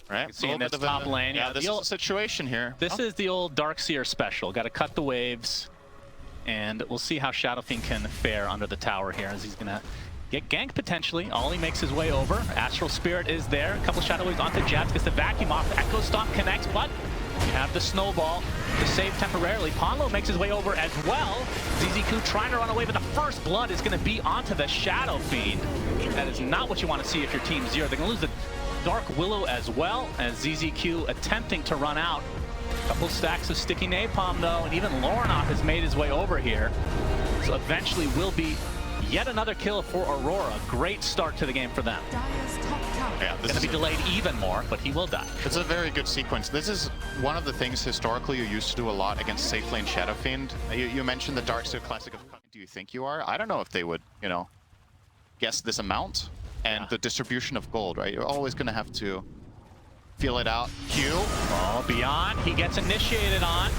Right? See in this top lane. Yeah, this is a situation here. This is the old Darkseer special. Got to cut the waves. And we'll see how Shadow Fiend can fare under the tower here, as he's going to get ganked potentially. Ollie makes his way over. Astral Spirit is there. A couple Shadow Waves onto Jabs. Gets the vacuum off. Echo Stomp connects, but you have the snowball to save temporarily. Ponlo makes his way over as well. ZZQ trying to run away, but the first blood is going to be onto the Shadow Fiend. That is not what you want to see if you're Team Zero. They're going to lose the Dark Willow as well, as ZZQ attempting to run out. Couple stacks of sticky napalm though, and even Lornoff has made his way over here. So eventually will be yet another kill for Aurora. Great start to the game for them. Yeah, this is going to be delayed even more, but he will die. It's a very good sequence. This is one of the things historically you used to do a lot against safe lane Shadow Fiend. You mentioned the Darkseer classic of do you think you are? I don't know if they would, you know, guess this amount and the distribution of gold, right? You're always going to have to feel it out. Q. Oh, Beyond. He gets initiated on.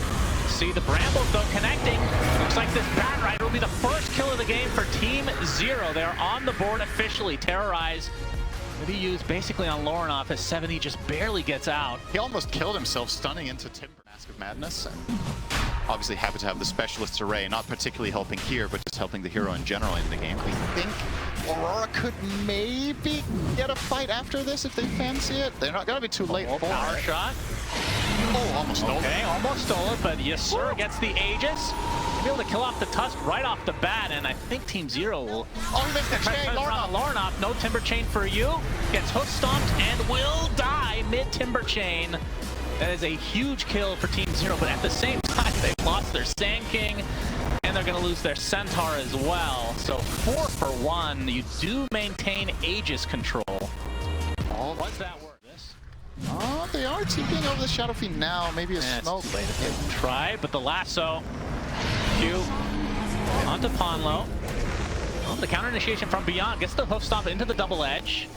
See the Brambles though connecting. Looks like this Bat Rider will be the first kill of the game for Team Zero. They're on the board officially. Terrorize to be used basically on Lornoff as 70 just barely gets out. He almost killed himself, stunning into Timber. Mask of Madness. And obviously happy to have the Specialist's Array, not particularly helping here, but just helping the hero in general in the game. I think Aurora could maybe get a fight after this if they fancy it. They're not going to be too late for power it. shot. Oh, almost stole it. Okay, almost stole it, but yes, sir, gets the Aegis. Be able to kill off the Tusk right off the bat, and I think Team Zero will... Oh, he makes the chain, Lornoff. No Timber Chain for you. Gets hoof stomped and will die mid-Timber Chain. That is a huge kill for Team Zero, but at the same time, they've lost their Sand King, and they're going to lose their Centaur as well. So 4 for 1. You do maintain Aegis control. What's that worth? Oh, they are TPing over the Shadow Fiend now. Maybe a smoke. Try, but the lasso. Q onto Ponlo. Oh, the counter initiation from Beyond gets the hoof stomp into the double edge.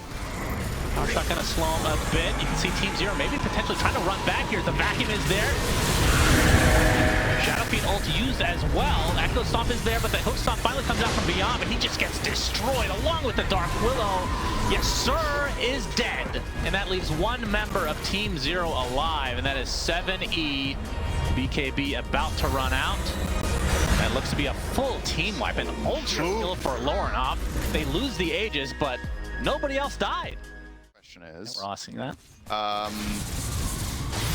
Power shot gonna slow him a bit. You can see Team Zero maybe potentially trying to run back here. The vacuum is there. Shadow Fiend ult used as well. Echo Stomp is there, but the hook stomp finally comes out from Beyond, but he just gets destroyed along with the Dark Willow. Yes, sir, is dead. And that leaves one member of Team Zero alive, and that is 7E. BKB about to run out. That looks to be a full team wipe, an ultra kill for Lornoff. They lose the Aegis, but nobody else died. Question is, we're all seeing that.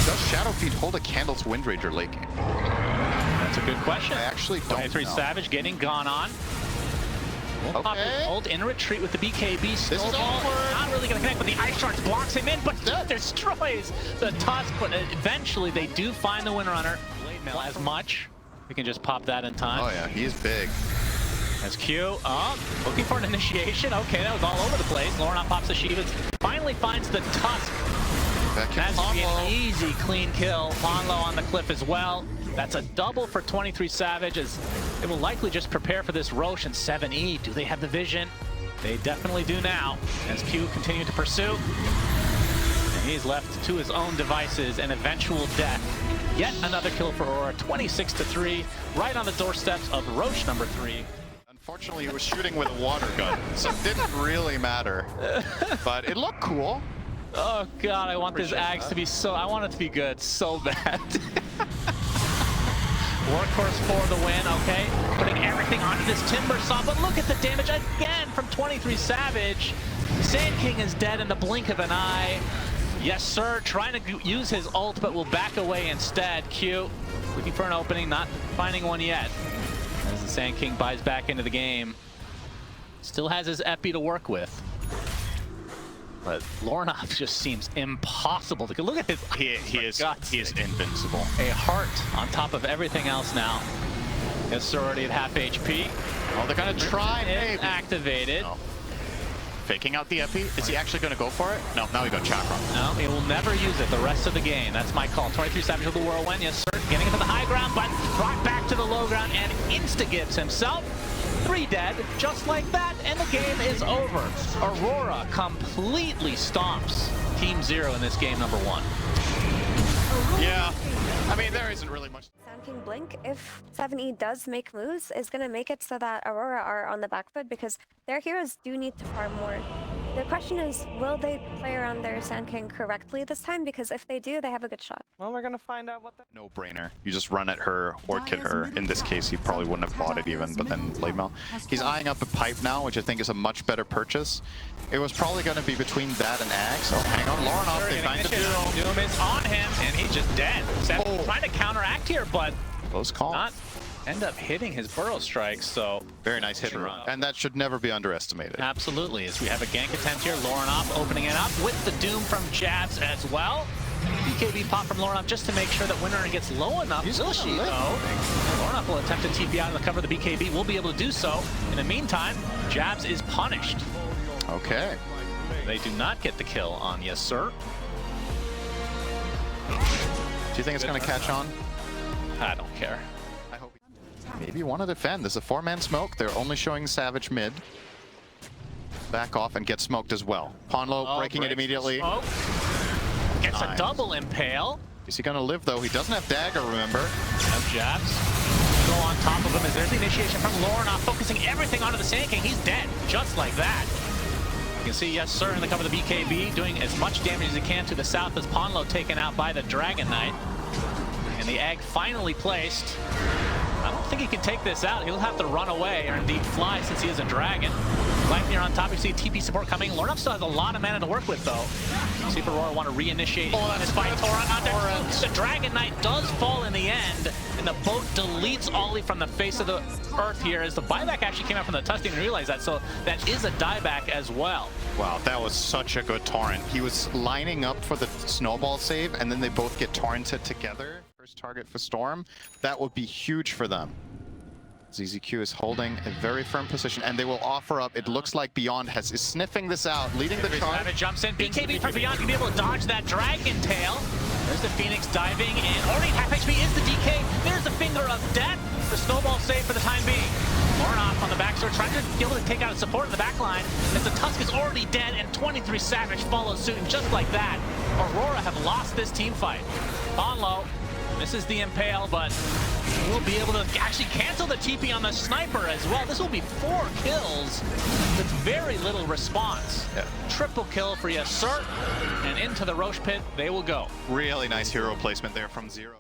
Does Shadow Fiend hold a candle to Wind Ranger late game? That's a good question. I actually don't 23 know. Savage getting gone on. We'll pop his ult in retreat with the BKB. Snowball not really going to connect, but the Ice Shards blocks him in, but destroys the Tusk. But eventually they do find the Windrunner. Blade Mail as much. We can just pop that in time. Oh yeah, he is big. As Q, looking for an initiation. Okay, that was all over the place. Lornoff pops the Shivas. Finally finds the Tusk. That's going to be an easy, clean kill. Ponlo on the cliff as well. That's a double for 23 Savage, as they will likely just prepare for this Roche and 7E. Do they have the vision? They definitely do now, as Q continue to pursue. And he's left to his own devices, an eventual death. Yet another kill for Aurora, 26-3, right on the doorsteps of Roche number 3. Unfortunately, he was shooting with a water gun, so it didn't really matter. But it looked cool. Oh god, I want this Axe to be so... I want it to be good so bad. Workhorse for the win, okay. Putting everything onto this Timber Saw, but look at the damage again from 23 Savage. Sand King is dead in the blink of an eye. Yes, sir, trying to use his ult, but will back away instead. Q, looking for an opening, not finding one yet. As the Sand King buys back into the game. Still has his epi to work with. But Lornoff just seems impossible to look at his. He is invincible. A heart on top of everything else now. It's already at half HP. Oh, they're gonna try. It activated. No. Faking out the epi. Is he actually gonna go for it? No. Now he got Chakra. No, he will never use it the rest of the game. That's my call. 23 Savage with the Whirlwind. Yes, sir. Getting into the high ground, but brought back to the low ground and insta-gives himself. 3 dead, just like that, and the game is over. Aurora completely stomps Team Zero in this game number 1. Yeah, I mean, there isn't really much. Sand King Blink, if 7E does make moves, is going to make it so that Aurora are on the back foot because their heroes do need to farm more. The question is, will they play around their Sand King correctly this time? Because if they do, they have a good shot. Well, we're gonna find out what that. No brainer. You just run at her or kit her. In this case, he probably wouldn't have bought it even, but then blade mail. He's eyeing up a pipe now, which I think is a much better purchase. It was probably going to be between that and Axe. Oh, hang on, Lauren, they find the Doom. Doom is on him, and he's just dead. Seth trying to counteract here, but close call. not end up hitting his burrow strikes, so... Very nice hit and run. And that should never be underestimated. Absolutely, as we have a gank attempt here. Laurenop opening it up with the Doom from Jabs as well. BKB pop from Laurenop just to make sure that Winter gets low enough. Will she, though? Laurenop will attempt to TP out of the cover of the BKB. Will be able to do so. In the meantime, Jabs is punished. Okay. They do not get the kill on Yes Sir. Do you think it's going to catch on? I don't care. I hope. Maybe you want to defend. There's a 4-man smoke. They're only showing Savage mid. Back off and get smoked as well. Ponlo breaking it immediately. Gets a double impale. Is he going to live, though? He doesn't have dagger, remember? No Jabs. Go on top of him as there's the initiation from Laurenop, focusing everything onto the Sand King. He's dead, just like that. You can see Yes Sir in the cover of the BKB, doing as much damage as he can to the south as Ponlo taken out by the Dragon Knight. And the egg finally placed. I don't think he can take this out. He'll have to run away, or indeed fly, since he is a dragon. Lightning on top. You see TP support coming. Laurenop still has a lot of mana to work with, though. See if Aurora want to reinitiate this fight. The Dragon Knight does fall in the end, and the boat deletes Ollie from the face of the earth here, as the buyback actually came out from the touch. Didn't realize that, so that is a dieback as well. Wow, that was such a good torrent. He was lining up for the snowball save, and then they both get torrented together. First target for Storm. That would be huge for them. ZZQ is holding a very firm position, and they will offer up. It looks like Beyond is sniffing this out, leading the charge. Jumps in. BKB from Beyond can be able to dodge that Dragon Tail. There's the Phoenix diving in. Already half HP is the DK. There's the Finger of Death. The snowball save for the time being. Laurenop on the backsword, trying to be able to take out a support in the back line, as the Tusk is already dead, and 23 Savage follows suit, and just like that, Aurora have lost this team fight. Ponlo misses the impale, but we'll be able to actually cancel the TP on the sniper as well. This will be 4 kills with very little response. Yeah. Triple kill for Yes Sir, and into the Roche pit they will go. Really nice hero placement there from Zero.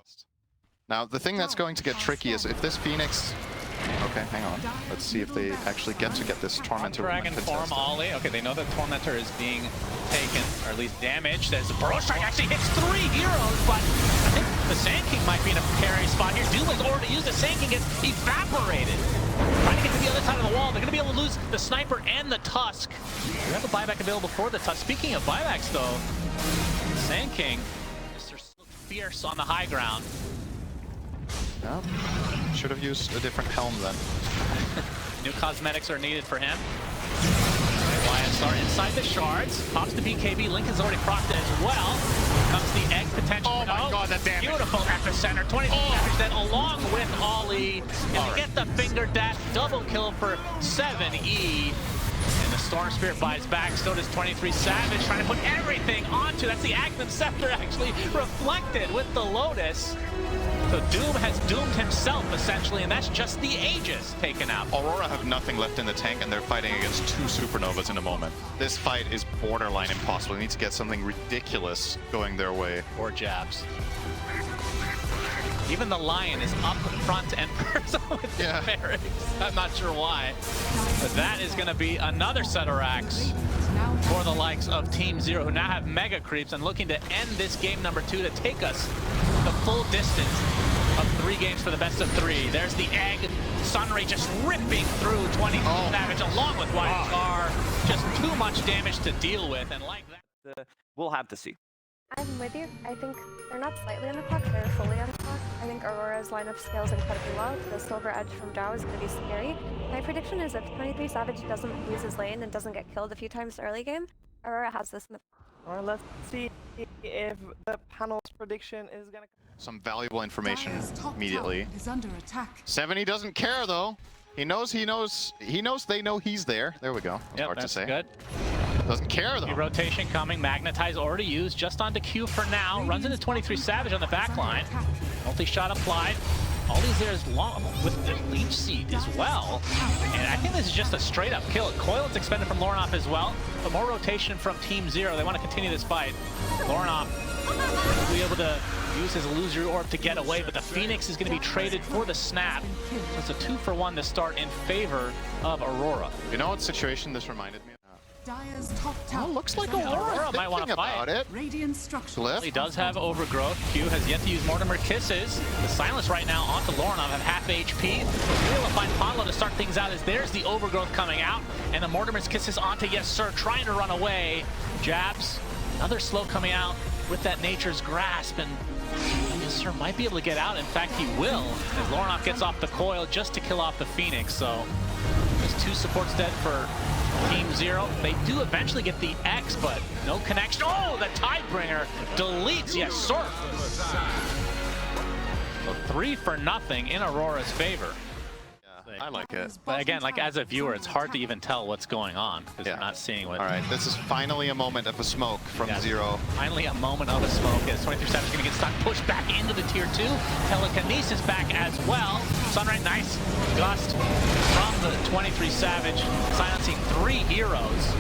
Now, the thing that's going to get tricky is if this Phoenix... Okay, hang on. Let's see if they actually get this Tormentor. Dragon form Ollie. Okay, they know that Tormentor is being taken, or at least damaged. As the Burrow Strike actually hits 3 heroes, but I think the Sand King might be in a precarious spot here. Doom has already used the Sand King, gets evaporated. Trying to get to the other side of the wall. They're going to be able to lose the Sniper and the Tusk. We have a buyback available for the Tusk. Speaking of buybacks, though, Sand King, Mr. Fierce on the high ground. Yeah. Should have used a different helm then. New cosmetics are needed for him. YSR inside the shards. Pops the BKB. Link has already procced it as well. Comes the egg potential. Oh my god, that damage. Beautiful epicenter. 20 damage then along with Ollie. And to get the finger dash. Double kill for 7E. And the Storm Spirit buys back. So does 23 Savage. Trying to put everything onto. That's the Agnum Scepter actually reflected with the Lotus. So Doom has doomed himself, essentially, and that's just the Aegis taken out. Aurora have nothing left in the tank, and they're fighting against 2 Supernovas in a moment. This fight is borderline impossible. They need to get something ridiculous going their way. Or Jabs. Even the Lion is up front and personal with the barracks. I'm not sure why. But that is going to be another set of racks for the likes of Team Zero, who now have Mega Creeps and looking to end this game number 2 to take us the full distance of 3 games for the best of 3. There's the egg. Sunray just ripping through 20 Savage along with White Car. Just too much damage to deal with, and like that. We'll have to see. I'm with you. I think they're not slightly on the clock, they're fully on the clock. I think Aurora's lineup scales incredibly well. The Silver Edge from Drow is going to be scary. My prediction is if 23 Savage doesn't lose his lane and doesn't get killed a few times early game, Aurora has this in the... Or let's see if the panel's prediction is going to... Some valuable information immediately. Is under attack. 70 doesn't care, though. He knows they know he's there. There we go. Yep, hard that's to say. good. Doesn't care, though. Rotation coming. Magnetize already used. Just onto Q for now. Runs into 23 Savage on the back line. Multi-shot applied. Ollie's there is long with the leech seed as well. And I think this is just a straight up kill. Coil is expended from Lornoff as well, but more rotation from Team Zero. They want to continue this fight. Lornoff will be able to use his illusory orb to get away, but the Phoenix is going to be traded for the snap. So it's a 2-for-1 to start in favor of Aurora. You know what situation this reminded me of? Dire's top tower. Oh, looks like Aurora might want to fight. about it. Radiant structure. Glyph. He does have overgrowth. Q has yet to use Mortimer Kisses. The silence right now onto Lornoff at half HP. We're able to find Pablo to start things out as there's the overgrowth coming out. And the Mortimer's Kisses onto Yes Sir, trying to run away. Jabs, another slow coming out with that Nature's Grasp. And Yes Sir might be able to get out. In fact, he will, as Lornoff gets off the coil just to kill off the Phoenix. So there's 2 supports dead for Team Zero. They do eventually get the X, but no connection. Oh, the Tidebringer deletes Yes Sir. So 3-for-0 in Aurora's favor. I like it. But again, like as a viewer, it's hard to even tell what's going on because you're not seeing what. All right, this is finally a moment of a smoke from Zero. Finally a moment of a smoke as 23 Savage is going to get stuck, pushed back into the tier 2. Telekinesis back as well. Sunray, nice gust from the 23 Savage, silencing 3 heroes.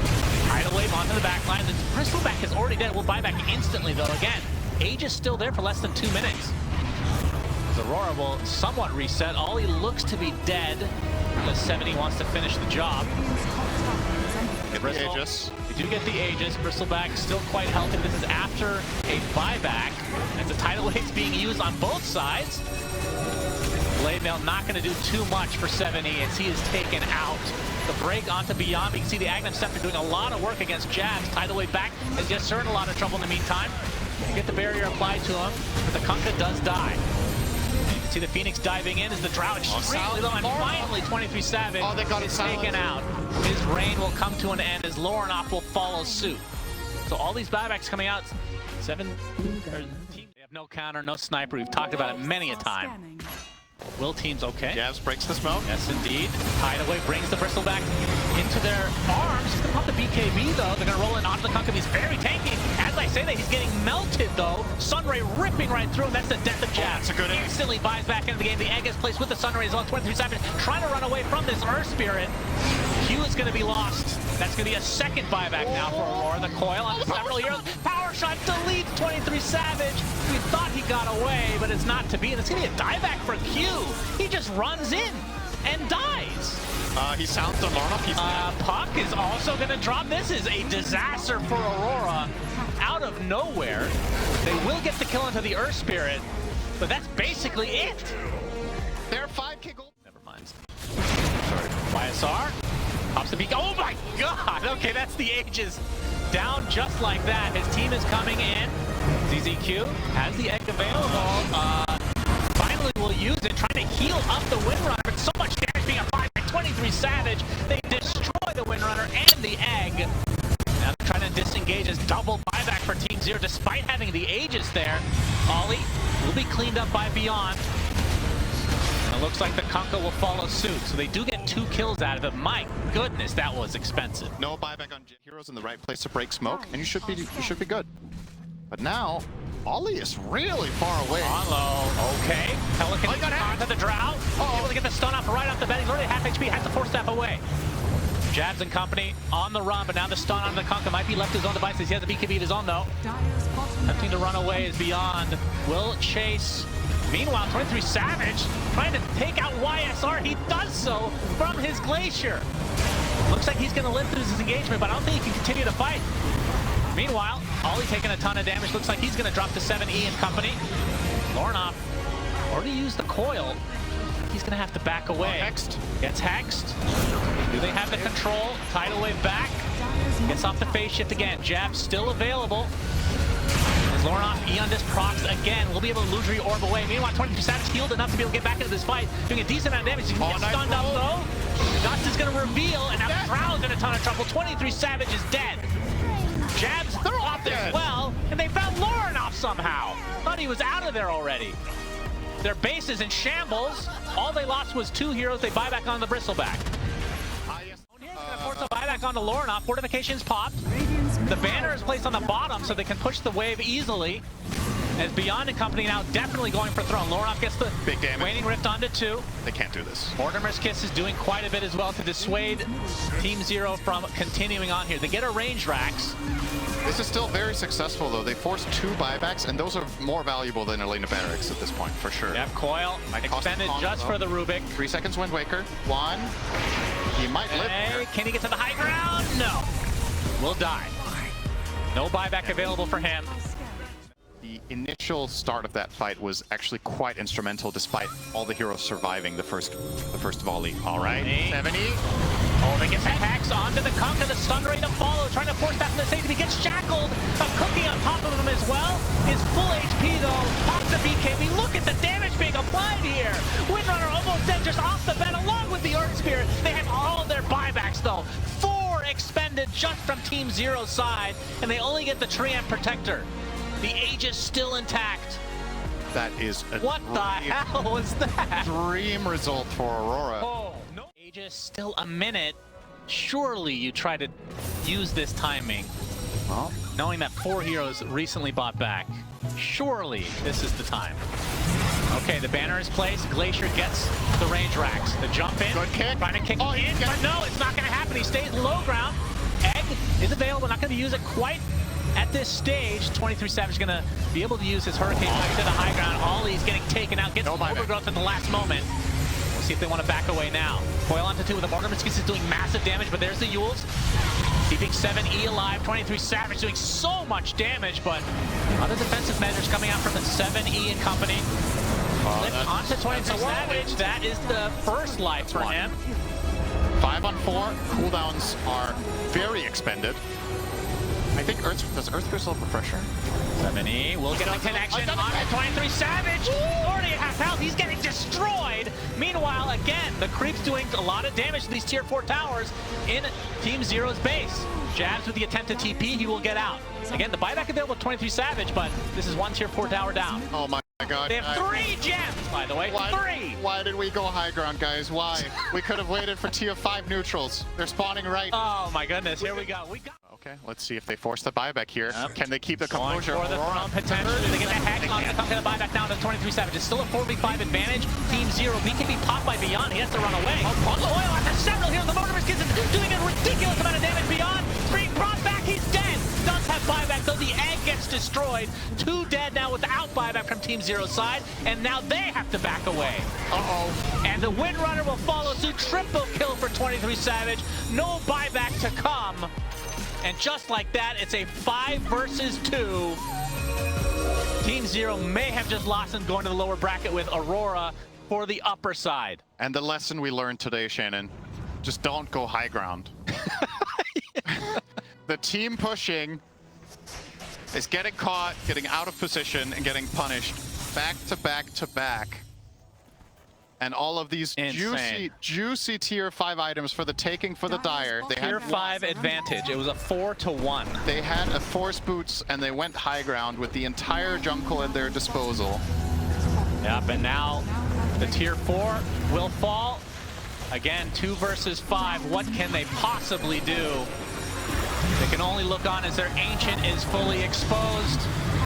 Tidal Wave onto the back line. The Bristleback is already dead. We'll buy back instantly though. Again, Age is still there for less than 2 minutes. Aurora will somewhat reset. Ollie looks to be dead. The 70 wants to finish the job. Get the Aegis. We do get the Aegis. Bristleback still quite healthy. This is after a buyback. As the tidal wave's being used on both sides. Blade Mail not going to do too much for 70 as he is taken out. The break onto Beyond. You can see the Agnum Scepter doing a lot of work against Jabs. Tidal Wave back as Yes Sir in a lot of trouble in the meantime. Get the barrier applied to him, but the Kunkka does die. See the Phoenix diving in as the Drow extremely low, and finally 23 Savage is taken out. His reign will come to an end as Lornoff will follow suit. So all these buybacks coming out, 7 teams. They have no counter, no sniper. We've talked about it many a time. Will teams okay? Jabs breaks the smoke. Yes, indeed. Hideaway brings the Bristleback into their arms. He's going to pump the BKB, though. They're going to roll it onto the Kunkka. He's very tanky. As I say that, he's getting melted, though. Sunray ripping right through him. That's the death of Jabs. That's a good egg. Instantly buys back into the game. The egg is placed with the Sunray as well. 23 Savage trying to run away from this Earth Spirit. Q is going to be lost. That's going to be a second buyback now for Aurora. The coil on several heroes. Power shot deletes 23 Savage. We thought he got away, but it's not to be. And it's going to be a dieback for Q. He just runs in and dies. He sounds the Lornoff. He's Puck is also going to drop. This is a disaster for Aurora. Out of nowhere, they will get the kill into the Earth Spirit, but that's basically it. They're 5K gold. Never mind. Sorry. YSR pops the peak. Oh my God! Okay, that's the Aegis down just like that. His team is coming in. ZZQ has the egg available. Finally will use it, trying to heal up the Windrunner, but so much damage being applied by 23 Savage. They destroy the Windrunner and the egg. Now they're trying to disengage as double buyback for Team Zero, despite having the Aegis there. Ollie will be cleaned up by Beyond. And it looks like the Kunkka will follow suit, so they do get 2 kills out of it. My goodness, that was expensive. No buyback on heroes in the right place to break smoke, and you should be good. But now, Ollie is really far away. On low. Okay. Pelican onto the Drow. Able to get the stun off right off the bat. He's already half HP. Has to force step away. Jabs and company on the run, but now the stun on the Kunkka might be left to his own devices. He has a BKB of his own, though. Attempting to run away is Beyond. Will chase. Meanwhile, 23 Savage trying to take out YSR. He does so from his Glacier. Looks like he's going to live through his engagement, but I don't think he can continue to fight. Meanwhile, Ollie taking a ton of damage. Looks like he's going to drop to 7E and company. Lornoff already used the coil. He's going to have to back away. Hexed. Gets hexed. Do they have the control? Tidal Wave back. Gets off the phase shift again. Jab still available. As Lornoff, Eon Disc procs again. We'll be able to illusory orb away. Meanwhile, 22 Savage healed enough to be able to get back into this fight. Doing a decent amount of damage. He's going to get stunned up though. Dust is going to reveal, and now Drow's in a ton of trouble. 23 Savage is dead. Jabs, they're off as well, and they found Lornoff somehow. Thought he was out of there already. Their base is in shambles. All they lost was 2 heroes. They buy back on the Bristleback. Force a buyback onto Lornoff. Fortifications popped. The banner is placed on the bottom so they can push the wave easily. as Beyond and company now definitely going for Throne. Lorenov gets the Big damage. Waning Rift onto 2. They can't do this. Mortimer's Kiss is doing quite a bit as well to dissuade Team Zero from continuing on here. They get a range Rax. This is still very successful, though. They forced 2 buybacks, and those are more valuable than Elena Barracks at this point, for sure. Yep, Coil extended just for the Rubik. 3 seconds Wind Waker. 1. He might live. Hey, can he get to the high ground? No. Will die. No buyback available for him. The initial start of that fight was actually quite instrumental, despite all the heroes surviving the first volley. All right, 70. Oh, they get the Hex onto the Conk and the stun ready to follow, trying to force that from the stage. He gets shackled. A Cookie on top of him as well. Is full HP though. Pops the BKB. Look at the damage being applied here. Windrunner almost dead just off the bat along with the Earth Spirit. They have all of their buybacks though. 4 expended just from Team Zero's side, and they only get the Treant Protector. The Aegis still intact. That is a What the hell was that? dream result for Aurora. Oh, no. Aegis still a minute. Surely you try to use this timing. Well, Knowing that 4 heroes recently bought back. Surely this is the time. Okay, the banner is placed. Glacier gets the range Rax. The jump in. Good kick. Trying to kick Oh, in, but no, it's not going to happen. He stays low ground. Egg is available. Not going to use it quite at this stage. 23 Savage going to be able to use his Hurricane Punch to the high ground. Ollie's getting taken out. Gets overgrowth at the last moment. We'll see if they want to back away now. Coil onto 2 with the Mortimer's Kiss is doing massive damage, but there's the Yules. Keeping 7E alive. 23 Savage doing so much damage, but other defensive measures coming out from the 7E and company. Flipped onto 23 Savage. That is the first life for him. 5 on 4. Cooldowns are very expended. I think does Earth Crystal have Refresher? 7E will get the connection onto 23 Savage. Already at half health. He's getting destroyed. Meanwhile, again, the creep's doing a lot of damage to these tier 4 towers in Team Zero's base. Jabs with the attempt to TP, he will get out. Again, the buyback available with 23 Savage, but this is 1 tier 4 tower down. Oh my god. They have 3 gems, by the way. 3! Why did we go high ground, guys? Why? We could have waited for tier 5 neutrals. They're spawning right. Oh my goodness, here we go. Okay, let's see if they force the buyback here. Can they keep the composure? For the Throne potentially. They get the Hex on the buyback down to 23 Savage. It's still a 4v5 advantage. Team Zero. BKB popped by Beyond. He has to run away. Oil after several here. The Mortimer's Kiss is doing a ridiculous amount of damage. Beyond being brought back. He's dead. Does have buyback, though the egg gets destroyed. 2 dead now without buyback from Team Zero's side. And now they have to back away. Uh-oh. And the Windrunner will follow suit. Triple kill for 23 Savage. No buyback to come. And just like that, it's a 5 versus 2. Team Zero may have just lost and going to the lower bracket with Aurora for the upper side. And the lesson we learned today, Shannon, just don't go high ground. The team pushing is getting caught, getting out of position, and getting punished back to back to back. And all of these juicy tier 5 items for the taking for the Dire. They Tier 5 advantage. It was a 4-1. They had a force boots and they went high ground with the entire jungle at their disposal. Yep, and now the tier 4 will fall. Again, 2 versus 5. What can they possibly do? They can only look on as their Ancient is fully exposed.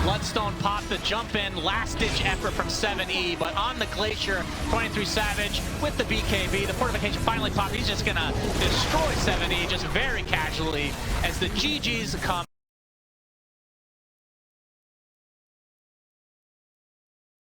Bloodstone popped the jump in, last-ditch effort from 7E, but on the Glacier, 23 Savage with the BKB. The fortification finally popped. He's just gonna destroy 7E just very casually as the GGs come.